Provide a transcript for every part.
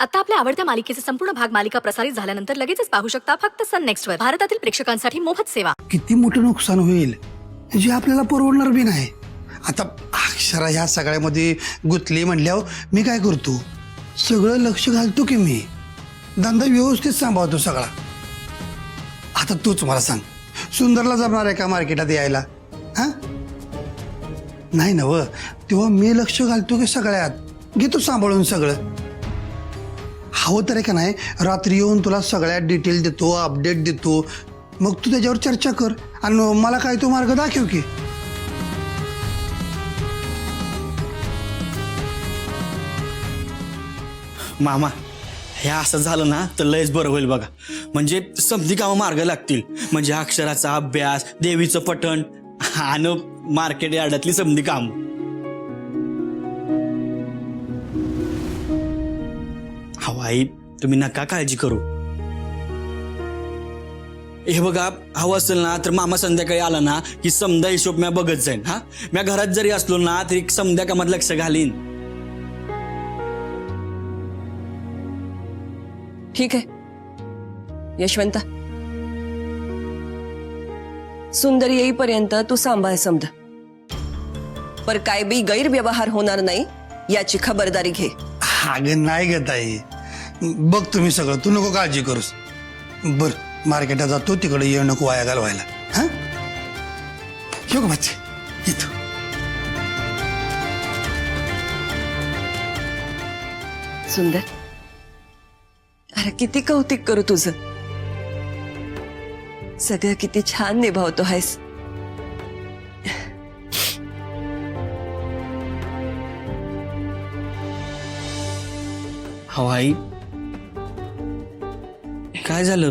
आता आपल्या आवडत्या मालिकेचे संपूर्ण भाग मालिका प्रसारित झाल्यानंतर लगेचच पाहू शकता फक्त सन नेक्स्ट वर. भारतातील प्रेक्षकांसाठी मोफत सेवा. किती मोठं नुकसान होईल जे आपल्याला परवडणार बी नाही. आता अक्षरा ह्या सगळ्यामध्ये गुंतली म्हणल्यावर मी काय करतो, सगळं लक्ष घालतो की मी धंदा व्यवस्थित सांभाळतो सगळा. आता तूच मला सांग, सुंदरला जमणार आहे का मार्केटात यायला? हा नाही ना व, तेव्हा मी लक्ष घालतो की सगळ्यात घेतो सांभाळून सगळं. हवं तर आहे का नाही, रात्री येऊन तुला सगळ्यात डिटेल देतो, अपडेट देतो, मग तू त्याच्यावर चर्चा कर आणि मला काय तो मार्ग दाखव की. मामा हे असं झालं ना तर लयच बरं होईल बघा. म्हणजे समधी कामं मार्ग लागतील. म्हणजे अक्षराचा अभ्यास, देवीचं पठण आणि मार्केट यार्डातली समधी काम. हवाई तुम्ही नका काळजी करू. हे बघा, हवं असेल ना तर मामा संध्याकाळी आला ना की समजा हिशोब म्या बघत जाईन. हा म्या घरात जरी असलो ना तरी समध्या कामात लक्ष घालीन. ठीक आहे यशवंता, सुंदर येईपर्यंत तू सांभाळ समजा. पर काय बी गैरव्यवहार होणार नाही याची खबरदारी घे. अगं नाही ग ताई, बघ तुम्ही सगळं, तू नको काळजी करूस. बर मार्केटात जातो, तिकडे येऊ नको वाया घालवायला. हा येऊ का बच्चे, येतो. सुंदर, अरे किती कौतिक करू तुझं. सगळं किती छान निभावतो आहेस. हवाई काय झालं,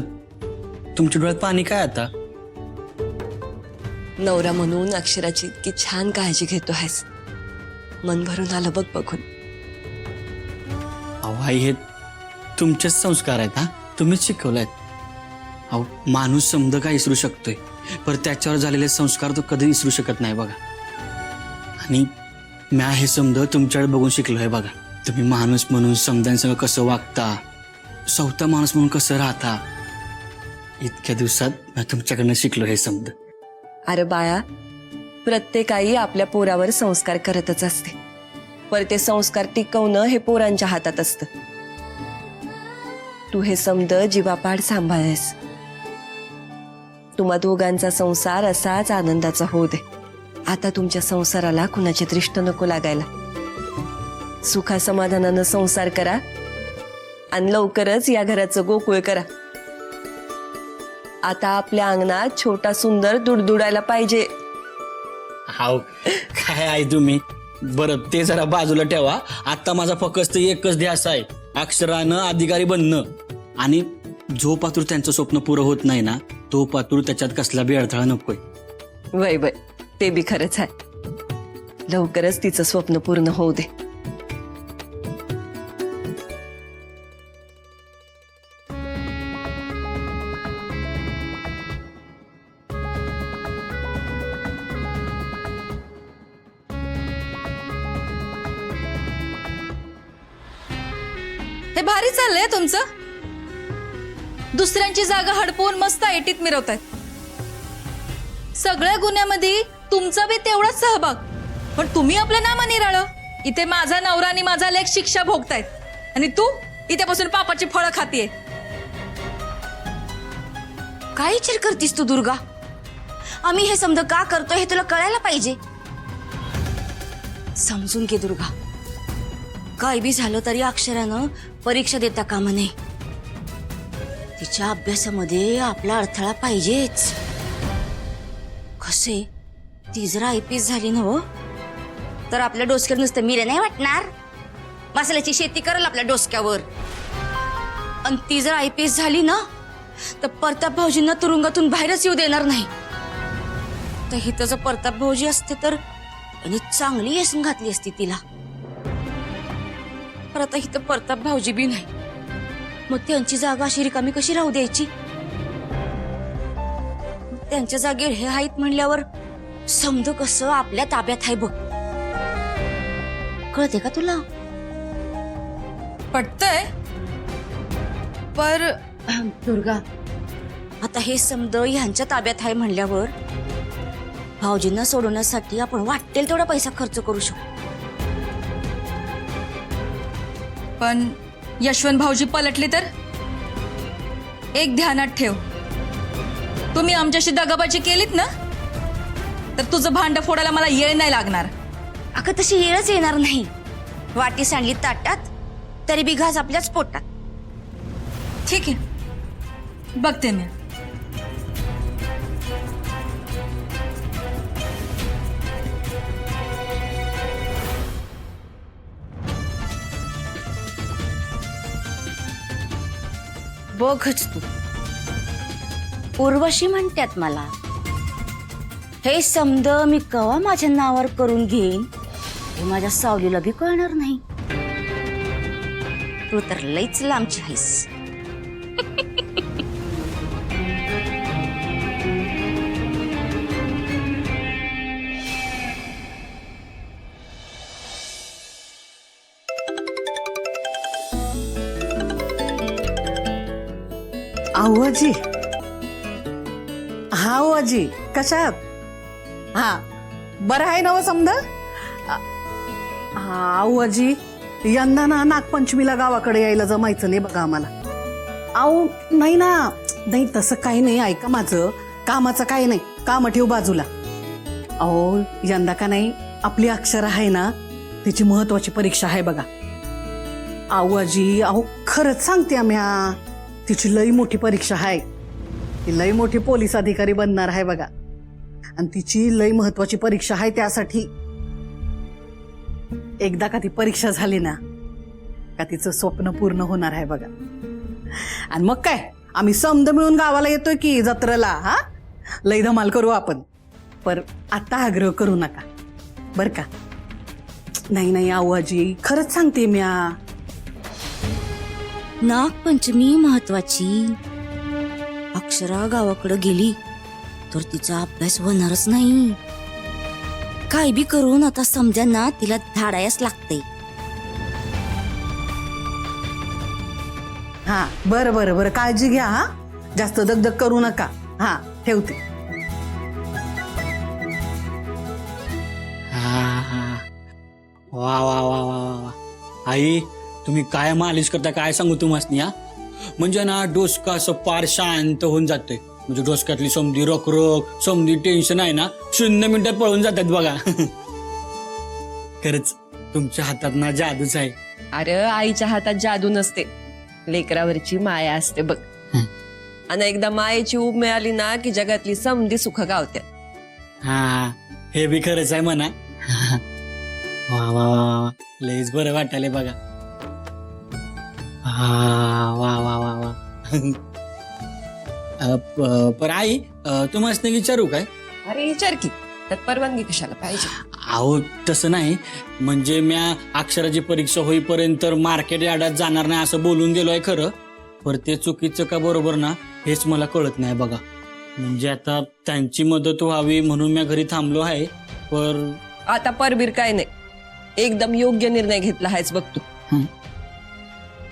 तुमच्या डोळ्यात पाणी काय आता? नवरा म्हणून अक्षराची इतकी छान काळजी घेतो आहेस, मन भरून आलं बघ बघून. हवाई हे तुमचेच संस्कार आहेत. हा तुम्हीच शिकवलायत. अहो माणूस समज काय विसरू शकतोय, पण त्याच्यावर झालेले संस्कार तो कधी विसरू शकत नाही बघा. आणि म्या हे समज तुमच्याकडे बघून शिकलोय बघा. तुम्ही माणूस म्हणून समजांसंग कसं वागता, स्वतः माणूस म्हणून कसं राहता, इतक्या दिवसात मी तुमच्याकडनं शिकलो हे समज. अरे बाळा, प्रत्येक आई आपल्या पोरावर संस्कार करतच असते, पर ते संस्कार टिकवणं हे पोरांच्या हातात असतं. तू हे समज जीवापाड सांभाळेस. तुम्हा दोघांचा संसार असाच आनंदाचा होऊ दे. आता तुमच्या संसाराला कुणाची दृष्ट नको लागायला. सुखा समाधानानं संसार करा आणि लवकरच या घराचं गोकुळ करा. आता आपल्या अंगणात छोटा सुंदर दुडदुडायला पाहिजे. हाव काय आहे तुम्ही. बरं ते जरा बाजूला ठेवा. आता माझा फक्त एकच ध्यास आहे, अक्षरानं अधिकारी बनणं. आणि जो पातूर त्यांचं स्वप्न पुरं होत नाही ना, तो पातूर त्याच्यात कसला बी अडथळा नकोय. वय वय, ते बी खरंच आहे. लवकरच तिचं स्वप्न पूर्ण होऊ दे. हे भारी चाललंय तुमचं. दुसऱ्यांची जागा हडपवून मस्त ऐटीत मिरवतायत. सगळ्या गुन्ह्यामध्ये तुमचा बी तेवढाच सहभाग, पण तुम्ही आपलं नाम निराळं. इथे माझा नवरा आणि माझा लेक शिक्षा भोगतायत आणि तू इथेपासून पापाची फळं खातीये. काय विचार करतीस तू दुर्गा? आम्ही हे समज का करतोय हे तुला कळायला पाहिजे. समजून घे दुर्गा, काय बी झालं तरी अक्षरानं परीक्षा देता कामा नये. तिच्या अभ्यासामध्ये आपला अडथळा पाहिजेच. कसे ती जर IPS झाली ना हो, तर आपल्या डोसक्यावर नुसतं मिरे नाही वाटणार, मसाल्याची शेती करल आपल्या डोसक्यावर. आणि ती जर IPS झाली ना, तर प्रताप भाऊजींना तुरुंगातून बाहेरच येऊ देणार नाही. तर हिथं जर प्रताप भाऊजी असते तर त्यांनी चांगली येसून घातली असती तिला. पण आता हिथं प्रताप भाऊजी बी नाही, मग त्यांची जागा अशी रिकामी कशी राहू द्यायची? त्यांच्या जागेवर हे आहेत म्हणल्यावर समज कसं आपल्या ताब्यात आहे बघ. कळते का तुला? पटतंय पर दुर्गा, आता हे समद ह्यांच्या ताब्यात आहे म्हणल्यावर भाऊजींना सोडवण्यासाठी आपण वाटेल तेवढा पैसा खर्च करू शकतो. पण यशवंत भाऊजी पलटले तर? एक ध्यानात ठेव, तुम्ही आमच्याशी दगाबाजी केलीत ना तर तुझं भांड फोडायला मला येळ नाही लागणार. अगं तशी येळच येणार नाही. वाटी सांडली ताटात तरी बी घास आपल्याच पोटात. ठीक आहे, बघते मी. बघच तू, उर्वशी म्हणतात मला. हे समद मी कवा माझ्या नावावर करून घेईन हे माझ्या सावलीला बी कळणार नाही. तू तर लईच लांबची आहेस. अहो आजी, हा हो आजी, कशा आहात? हा बरं आहे ना समजा. हा अहो आजी, यंदा ना नागपंचमीला गावाकडे यायला जमायचं नाही बघा आम्हाला. अहो नाही ना, नाही तसं काही नाही. ऐका माझं, कामाचं काही नाही, काम ठेव बाजूला. अहो यंदा का नाही, आपली अक्षर आहे ना, तिची महत्वाची परीक्षा आहे बघा. अहो आजी, अहो खरंच सांगते आम्ही, तिची लई मोठी परीक्षा आहे. ती लई मोठी पोलीस अधिकारी बनणार आहे बघा. आणि तिची लई महत्वाची परीक्षा आहे. त्यासाठी एकदा का ती परीक्षा झाली ना का तिचं स्वप्न पूर्ण होणार आहे बघा. आणि मग काय, आम्ही समद मिळून गावाला येतोय की जत्रेला. हा लई धमाल करू आपण. पर आता आग्रह करू नका बर का. नाही नाही आजी, खरंच सांगते म्या. नागपंचमी महत्वाची. अक्षरा गावाकडे गेली तर तिचा अभ्यास होणारच नाही. काय बी करून आता समजांना तिला धाडायच लागते. हा बरं बरं बरं, काळजी घ्या. हा जास्त दगदग करू नका. हा ठेवते. हा वा वा वा वा वा. आई तुम्ही काय मालिश करता काय सांगू तुम्हाला. हा म्हणजे ना डोसका असं पार शांत होऊन जातोय. म्हणजे डोसक्यातली समधी रोख समधी टेन्शन आहे ना 0 मिनिटात पळून जातात बघा. खरंच तुमच्या हातात ना जादूच आहे. अरे आईच्या हातात जादू नसते, लेकरावरची माया असते बघ. आणि एकदा मायेची ऊब मिळाली ना की जगातली समधी सुख गावत्यात. हा हे बी खरंच आहे म्हणा. वा वा वा, लयच बरं वाटायले बघा. हा वा वा वा वा. पर आई तुम्हाला विचारू काय? अरे विचार की, त्यात परवानगी कशाला पाहिजे? अहो तसं नाही, म्हणजे म्या अक्षराची परीक्षा होईपर्यंत मार्केट यार्डात जाणार नाही असं बोलून गेलोय खरं. पर ते चुकीचं का बरोबर ना हेच मला कळत नाही बघा. म्हणजे आता त्यांची मदत व्हावी म्हणून मी घरी थांबलो आहे. पर आता परबीर काय नाही, एकदम योग्य निर्णय घेतला आहेस बघ तू.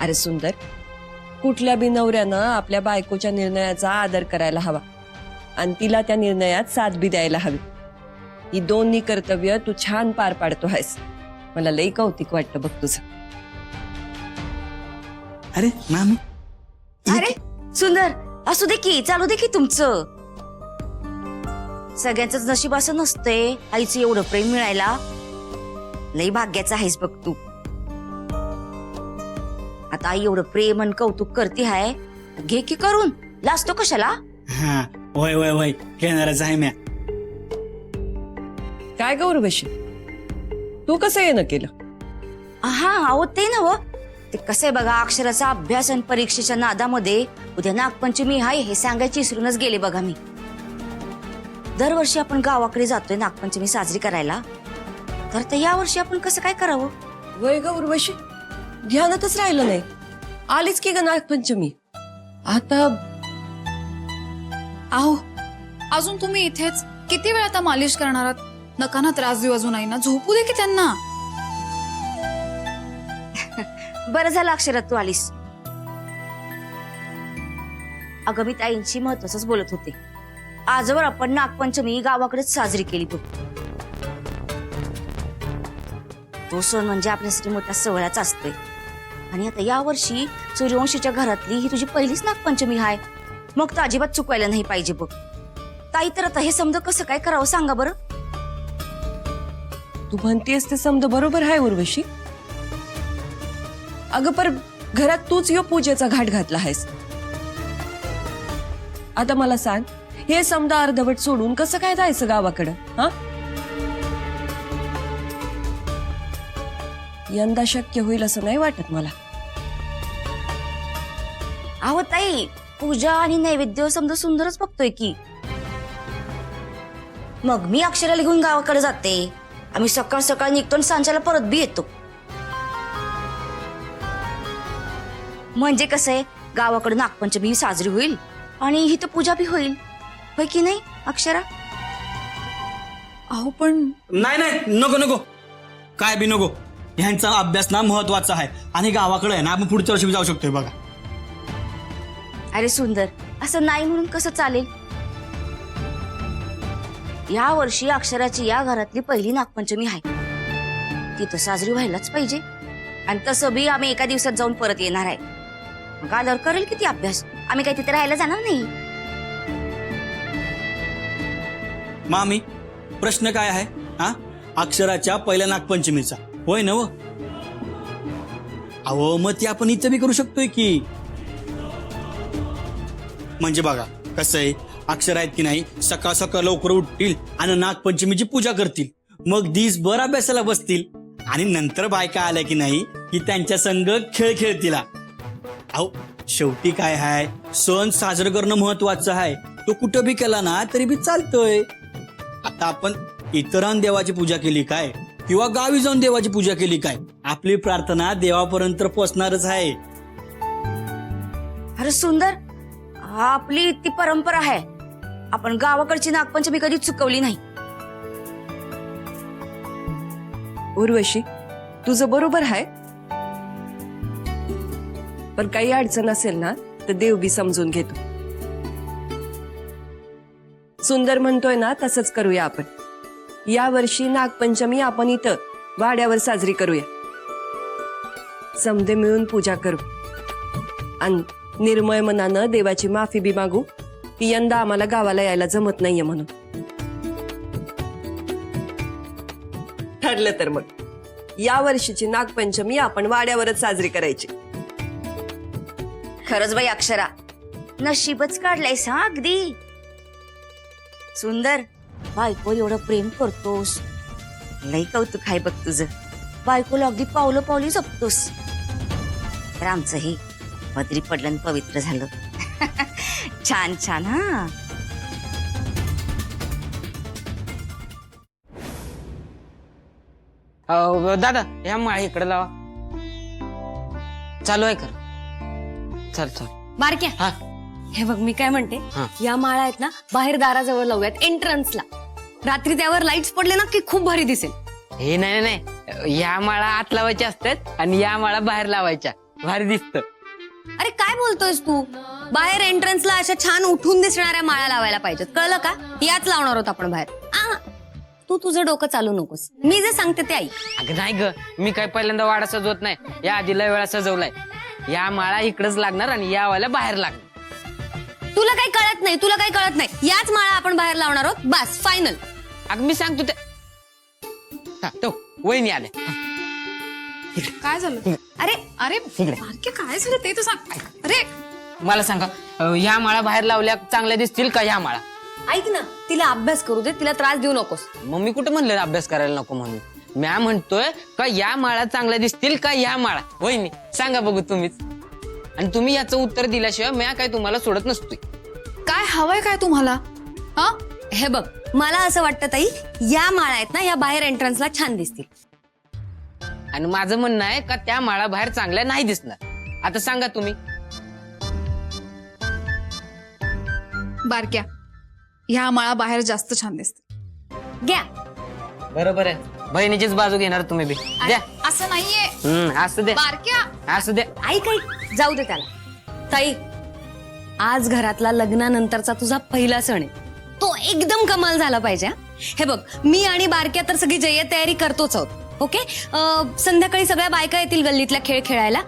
अरे सुंदर, कुठल्या बी नवऱ्यानं आपल्या बायकोच्या निर्णयाचा आदर करायला हवा आणि तिला त्या निर्णयात साथ बी द्यायला हवी. ही दोन्ही कर्तव्य तू छान पार पाडतो आहेस. मला लई कौतिक वाटतं बघ तुझं. अरे मामी, अरे सुंदर, असू दे की, चालू दे की तुमचं. सगळ्यांचंच नशीब असं नसतंय आईचं एवढं प्रेम मिळायला. लई भाग्याचं आहेस बघ तू. आता आई एवढं प्रेम आणि कौतुक करते हाय, घे की करून, लाजतो कशाला. हा वय वय वय घेणारच आहे म्या. काय गौरवशी, तू कसं येणं केलं? हा अहो ते ना, ते कसं आहे बघा, अक्षराचा अभ्यास आणि परीक्षेच्या नादामध्ये उद्या नागपंचमी हाय हे सांगायची विसरूनच गेले बघा मी. दरवर्षी आपण गावाकडे जातोय नागपंचमी साजरी करायला, तर या वर्षी आपण कसं काय करावं? वय गौरवशी, ध्यानातच राहिलं नाही. आलीच की ग नागपंचमी. आता आहो अजून तुम्ही इथेच किती वेळ आता मालिश करणार आहात? नका ना त्रास देऊ अजून आईना, झोपू दे की त्यांना. बरं झालं अक्षरात तू आलीस. अगं मी ताईंशी महत्वाचंच बोलत होते. आजवर आपण नागपंचमी गावाकडेच साजरी केली बघ. तो सण म्हणजे आपल्यासाठी मोठा सोहळाच असतोय. आणि आता या वर्षी सूर्यवंशीच्या घरातली ही तुझी पहिलीच नागपंचमी आहे. मग तर अजिबात चुकवायला नाही पाहिजे बघ. ताई तर आता हे समजा कसं काय करावं सांगा बरं. तू म्हणतेस ते समज बरोबर आहे उर्वशी. अगं पर घरात तूच यो पूजेचा घाट घातला आहेस. आता मला सांग, हे समजा अर्धवट सोडून कसं काय जायचं गावाकडं? हा, यंदा शक्य होईल असं नाही वाटत मला. अहो ताई, पूजा आणि नैवेद्य समजा सुंदरच बघतोय की. मग मी अक्षराला घेऊन गावाकडे जाते. आम्ही सकाळ सकाळ निघतो आणि सांच्याला परत बी येतो. म्हणजे कसं आहे, गावाकडे नागपंचमी साजरी होईल आणि इथं पूजा बी होईल. होय की नाही अक्षरा? अहो पण नाही नाही, नको नको, काय बी नको. ह्यांचा अभ्यास ना महत्वाचा आहे आणि गावाकडे आहे ना आपण पुढच्या वर्षी जाऊ शकतोय बघा. अरे सुंदर, असं नाही म्हणून कसं चालेल. या वर्षी अक्षराची या घरातली पहिली नागपंचमी आहे. ती तर साजरी व्हायलाच पाहिजे. आणि तसं बी आम्ही एका दिवसात जाऊन परत येणार आहे. मग आल्यावर करेल किती अभ्यास. आम्ही काही तिथे राहायला जाणार नाही. मामी, प्रश्न काय आहे? हा, अक्षराच्या पहिल्या नागपंचमीचा होय ना? अहो मग ती आपण इथं बी करू शकतोय की. म्हणजे बघा कसं आहे, अक्षर आहेत की नाही सकाळ सकाळ लवकर उठतील आणि नागपंचमीची पूजा करतील. मग दिवसभर अभ्यासाला बसतील आणि नंतर बायका आल्या की नाही की त्यांच्या संग खेळ खेळतील. अहो शेवटी काय आहे, सण साजरं करणं महत्वाचं आहे. तो कुठं बी केला ना तरी बी चालतोय. आता आपण इतरां देवाची पूजा केली काय किंवा गावी जाऊन देवाची पूजा केली काय, आपली प्रार्थना देवापर्यंत पोहोचणारच आहे. अरे सुंदर, आपली ती परंपरा आहे. आपण गावाकडची नागपंचमी कधी चुकवली नाही. उर्वशी, तुझं बरोबर आहे. पण काही अडचण असेल ना तर देव बी समजून घेतो. सुंदर म्हणतोय ना तसंच करूया आपण. या वर्षी नागपंचमी आपण इथं वाड्यावर साजरी करूया. समदे मिळून पूजा करू आणि निर्मळ मनानं देवाची माफी बी मागू की यंदा आम्हाला गावाला यायला जमत नाहीये म्हणून. ठरलं तर मग या वर्षीची नागपंचमी आपण वाड्यावरच साजरी करायची. खरंच बाई अक्षरा, नशीबच काढलायस हा अगदी. सुंदर, बायको एवढं प्रेम करतोस, लई कौतुक आहे बघ तुझं. बायकोला अगदी पावलं पावली जपतोस. तर आमचं हे पदरी पडलं आणि पवित्र झालं. छान छान. हा दादा या माळी इकडे लावा. चालू आहे कर. चल चल. बारक्या, हा हे बघ मी काय म्हणते, हा. या माळा आहेत ना बाहेर दाराजवळ लावूयात, एंट्रन्सला. रात्री त्यावर लाईट्स पडले ना की खूप भारी दिसेल. हे नाही नाही, या माळा आत लावायच्या असतात आणि या माळा बाहेर लावायच्या. भारी दिसत. अरे काय बोलतोयस तू? बाहेर एंट्रन्सला अशा छान उठून दिसणाऱ्या माळा लावायला पाहिजेत, कळलं का? याच लावणार आहोत आपण बाहेर. तू तुझं डोकं चालू नकोस, मी जे सांगते ते ऐक. अगं नाही ग, मी काय पहिल्यांदा वाडा सजवत नाही. या आधी लय वेळा सजवलाय. या माळा इकडेच लागणार आणि या वाला बाहेर लागणार. तुला काही कळत नाही, तुला काही कळत नाही. याच माळा आपण बाहेर लावणार आहोत, बस फायनल. अगं मी सांगतो ते. हा, तो वहिनी आले. काय झालं? अरे अरे बारक्या, काय झालं ते तर सांग. अरे मला सांगा, ह्या माळा बाहेर लावल्या चांगल्या दिसतील का ह्या माळा? ऐक ना, तिला अभ्यास करू दे, तिला त्रास देऊ नकोस. मग मी कुठं म्हणलं अभ्यास करायला नको म्हणून. म्या म्हणतोय का या माळा चांगल्या दिसतील का ह्या माळा? वहिनी सांगा बघू तुम्हीच. आणि तुम्ही याचं उत्तर दिल्याशिवाय म्या काय तुम्हाला सोडत नसतोय. काय हवंय काय तुम्हाला? हा, हे बघ, मला असं वाटतं ताई, या माळा आहेत ना या बाहेर एंट्रन्सला छान दिसतील. आणि माझं म्हणणं आहे का त्या माळा बाहेर चांगल्या नाही दिसणार. आता सांगा तुम्ही. बारक्या, ह्या माळा बाहेर जास्त छान दिसते. घ्या. बरोबर आहे, बहिणीचीच बाजू घेणार तुम्ही बी. द्या. असं नाहीये असू दे, बारक्या. असू दे. ऐक ऐक, जाऊ दे त्याला. ताई, आज घरातला लग्नानंतरचा तुझा पहिला सण आहे, तो एकदम कमाल झाला पाहिजे. हे बघ, मी आणि बारक्या तर सगळी जय्यत तयारी करतोच आहोत. ओके, संध्याकाळी सगळ्या बायका येतील गल्लीतल्या खेळ खेळायला.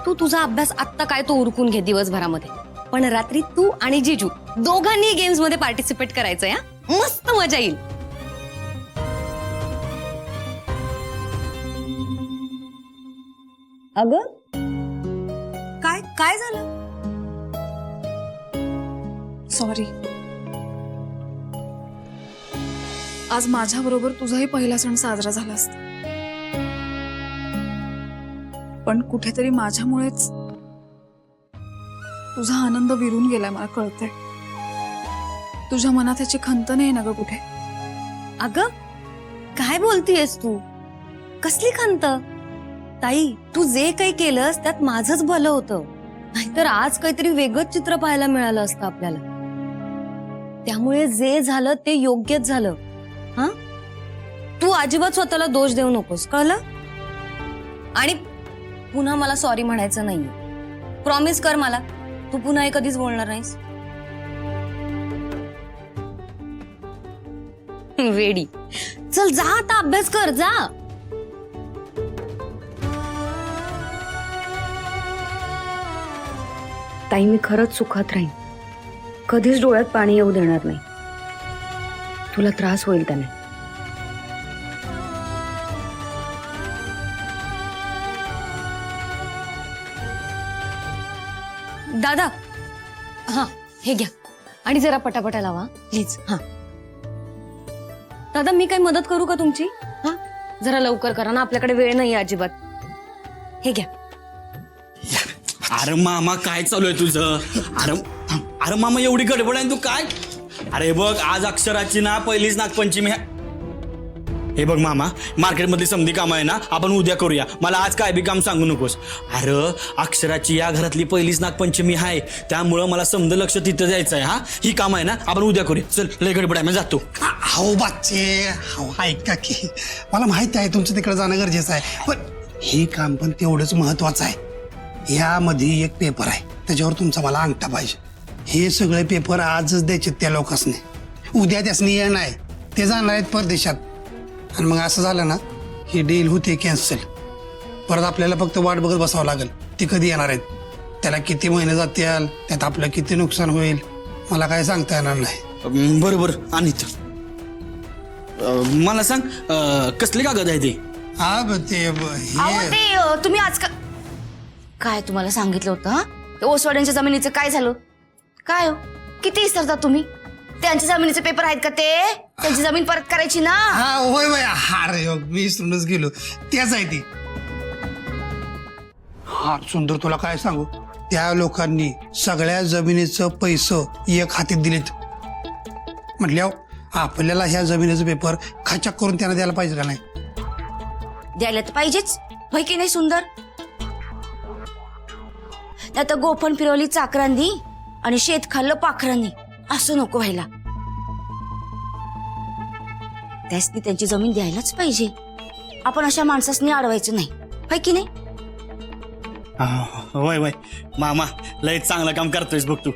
तू तुझा अभ्यास आत्ता काय तो उरकून घे दिवसभरामध्ये, पण रात्री तू आणि जिजू दोघांनी गेम्स मध्ये पार्टिसिपेट करायचंय. मस्त मजा येईल. अगं काय काय झालं? सॉरी. आज माझ्या बरोबर तुझाही पहिला सण साजरा झाला असता, पण कुठेतरी माझ्यामुळेच तुझा आनंद विरून गेलाय. मला कळतंय तुझ्या मनात ह्याची खंत नाही ना ग कुठे. अगं काय बोलतीयस तू? कसली खंत? ताई, तू जे काही केलंस त्यात माझंच भलं होतं, नाहीतर आज काहीतरी वेगळंच चित्र पाहायला मिळालं असतं आपल्याला. त्यामुळे जे झालं ते योग्यच झालं. हा, तू अजिबात स्वतःला दोष देऊ नकोस, कळलं? आणि पुन्हा मला सॉरी म्हणायचं नाहीये. प्रॉमिस कर मला, तू पुन्हा हे कधीच बोलणार नाहीस. वेडी. चल जा आता, अभ्यास कर जा. ताई, मी खरंच सुखात राहीन, कधीच डोळ्यात पाणी येऊ देणार नाही. तुला त्रास होईल त्याने. दादा, हा हे घ्या आणि जरा पटापटा लावा प्लीज. हा दादा, मी काही मदत करू का तुमची? हा, जरा लवकर करा ना, आपल्याकडे वेळ नाही अजिबात. हे घ्या. अरे मामा काय चालू आहे तुझं? अरे अरे मामा एवढी गडबड आहे तू काय? अरे बघ, आज अक्षराची ना पहिलीच नागपंचमी आहे. हे बघ मामा, मार्केटमधली समधी कामं आहे ना आपण उद्या करूया, मला आज काय बी काम सांगू नकोस. अरे अक्षराची या घरातली पहिलीच नागपंचमी आहे, त्यामुळं मला समज लक्ष तिथं द्यायचं आहे. हा, ही काम आहे ना आपण उद्या करूया. चल, लय गडबड आहे, मी जातो. हो बच्चे, हो ऐका की, मला माहिती आहे तुमचं तिकडे जाणं गरजेचं आहे, पण हे काम पण तेवढंच महत्वाचं आहे. यामध्ये एक पेपर आहे, त्याच्यावर तुमचा मला अंगठा पाहिजे. हे सगळे पेपर आजच द्यायचे त्या लोकांनी, उद्या त्यासनी येणार आहे, ते जाणार आहेत परदेशात. आणि मग असं झालं ना, ही डील होते कॅन्सल. परत आपल्याला फक्त वाट बघत बसावं लागेल ते कधी येणार आहेत, त्याला किती महिने जातील, त्यात आपलं किती नुकसान होईल मला काय सांगता येणार नाही. बरोबर. आणि मला सांग, कसले कागद आहे ते? हा ते अहो, हे ते तुम्ही आज काय तुम्हाला सांगितलं होतं? हा, ते ओसवाड्यांच्या जमिनीचं काय झालं? काय हो, किती विसरतात तुम्ही? त्यांच्या जमिनीचे पेपर आहेत का ते? त्यांची जमीन परत करायची ना. हा होय होय, अरे मी विसरूनच गेलो, त्याच आहे ती. हा सुंदर, तुला काय सांगू, त्या लोकांनी सगळ्या जमिनीचं पैसे एक हातीत दिलेत. म्हटल्यावर आपल्याला ह्या जमिनीचं पेपर खाचाक करून त्यांना द्यायला पाहिजे का नाही? द्यायला तर पाहिजेच, होय की नाही सुंदर? आता गोफण फिरवली चाकरांनी आणि शेत खाल्लं पाखरांनी, असं नको व्हायला. त्यासनी त्यांची जमीन द्यायलाच पाहिजे. आपण अशा माणसासनी अडवायचं नाही, होय की नाही? होय होय मामा, लय चांगलं काम करतोयस बघ तू.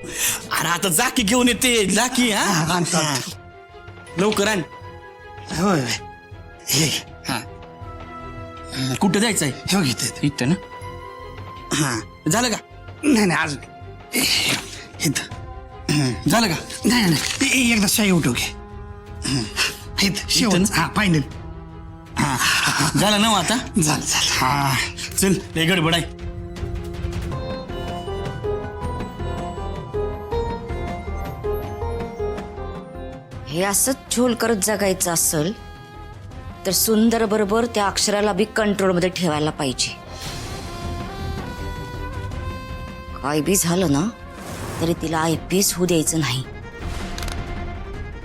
अरे आता जा की घेऊन येते, जा की. हा, लवकर आण. होय होय, हे हा, कुठं जायचंय? हे घेते. इथं ना. हा, झालं का? नाही नाही, अजून इथं झालं का? नाही नाही, एकदा शाई उठव घे. इथं शेवट, हा फायनल. हा, झालं ना मग आता? झालं झालं. हा, चल, लय गडबड आहे. हे असंच झोल करत जगायचं असेल तर सुंदर बरोबर त्या अक्षराला बी कंट्रोलमध्ये ठेवायला पाहिजे. काय बी झालं ना तरी तिला IPS होऊ द्यायचं नाही.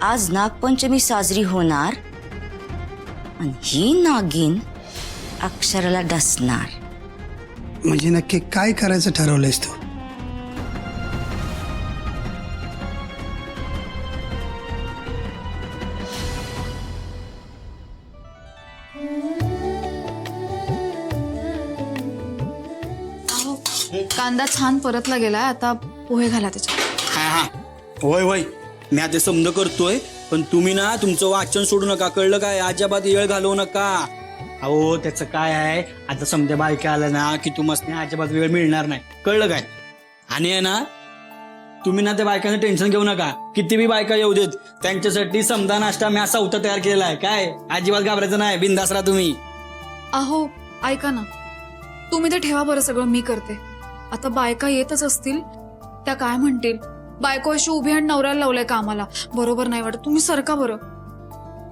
आज नागपंचमी साजरी होणार आणि ही नागिन अक्षराला डसणार. म्हणजे नक्की काय करायचं ठरवलंयस तू? कांदा छान परतला गेलाय, आता पोहे घाला त्याच्यात. हा होय होय मी आता समज करतोय, पण तुम्ही ना तुमचं वाचन सोडू नका, कळलं काय? अजिबात वेळ घालवू नका. अहो त्याचं काय आहे, आता समजा बायका आलं ना की तुम्हाला अजिबात वेळ मिळणार नाही, कळलं काय? आणि आहे ना तुम्ही ना त्या बायकांचं टेन्शन घेऊ नका, किती बी बायका येऊ देत, त्यांच्यासाठी समजा नाश्ता मी असा उतर तयार केलेला आहे, काय अजिबात घाबरायचं नाही, बिनधास्त राहा तुम्ही. अहो ऐका ना, तुम्ही ते ठेवा बरं, सगळं मी करते. आता बायका येतच असतील, त्या काय म्हणतील, बायको अशी उभी आणि नवऱ्याला लावलंय कामाला, बरोबर नाही वाटत, तुम्ही सरका बरं.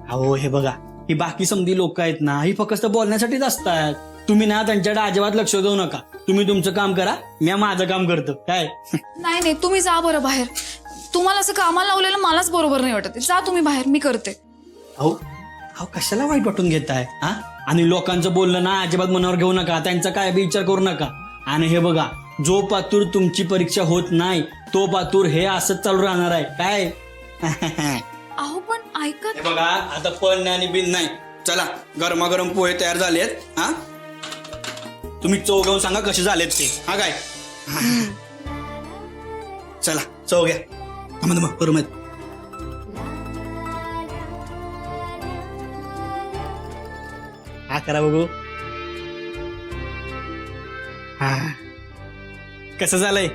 अहो हे बघा, ही बाकी समधी लोक आहेत ना, ही फक्त बोलण्यासाठीच असतात. तुम्ही ना त्यांच्याकडे अजिबात लक्ष देऊ नका, तुम्ही तुमचं काम करा, मी माझं काम करतो, काय? नाही नाही, तुम्ही जा बरं बाहेर. तुम्हाला असं कामाला लावलेलं मलाच बरोबर नाही वाटत. जा तुम्ही बाहेर, मी करते. अहो अहो कशाला वाईट वाटून घेताय हा? आणि लोकांचं बोलणं ना अजिबात मनावर घेऊ नका, त्यांचा काय बी विचार करू नका. आणि हे बघा, जो पातूर तुमची परीक्षा होत नाही, तो पातूर हे असंच चालू राहणार आहे, काय? अहो पण ऐका, हे बघा, आता पण नाही आणि बिन नाही. चला, गरमागरम पोहे तयार झालेत. हा, तुम्ही चव घेऊन सांगा कसे झालेत ते, हा काय? चला चव घ्या. करून हा करा बघू. हा कसं झालंय?